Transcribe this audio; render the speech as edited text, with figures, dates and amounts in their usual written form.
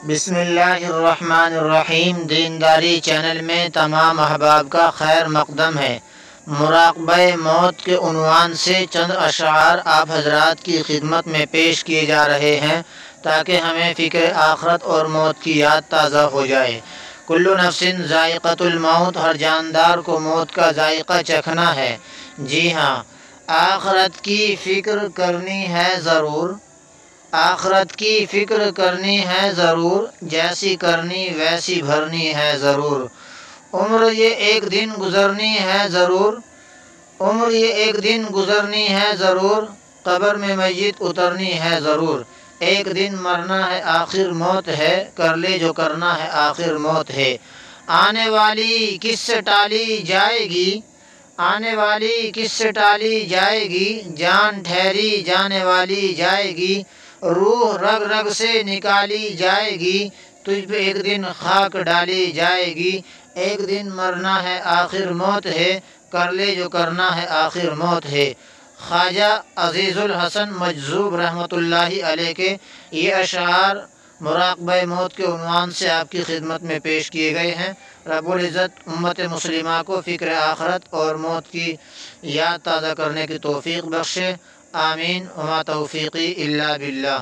بسم اللہ الرحمن الرحیم۔ دینداری چینل میں تمام احباب کا خیر مقدم ہے۔ مراقبہ موت کے عنوان سے چند اشعار آپ حضرات کی خدمت میں پیش کیے جا رہے ہیں تاکہ ہمیں فکر آخرت اور موت کی یاد تازہ ہو جائے۔ کل نفس ذائقۃ الموت، ہر جاندار کو موت کا ذائقہ چکھنا ہے۔ جی ہاں، آخرت کی فکر کرنی ہے ضرور، آخرت کی فکر کرنی ہے ضرور، جیسی کرنی ویسی بھرنی ہے ضرور۔ عمر یہ ایک دن گزرنی ہے ضرور، عمر یہ ایک دن گزرنی ہے ضرور، قبر میں میت اترنی ہے ضرور۔ ایک دن مرنا ہے آخر موت ہے، کر لے جو کرنا ہے آخر موت ہے۔ آنے والی کس سے ٹالی جائے گی، آنے والی کس سے ٹالی جائے گی، جان ٹھہری جانے والی جائے گی، روح رگ رگ سے نکالی جائے گی، تجھ پہ ایک دن خاک ڈالی جائے گی۔ ایک دن مرنا ہے آخر موت ہے، کر لے جو کرنا ہے آخر موت ہے۔ خواجہ عزیز الحسن مجذوب رحمۃ اللہ علیہ کے یہ اشعار مراقبہ موت کے عنوان سے آپ کی خدمت میں پیش کیے گئے ہیں۔ رب العزت امت مسلمہ کو فکر آخرت اور موت کی یاد تازہ کرنے کی توفیق بخشے، آمین۔ وما توفیقی الا باللہ۔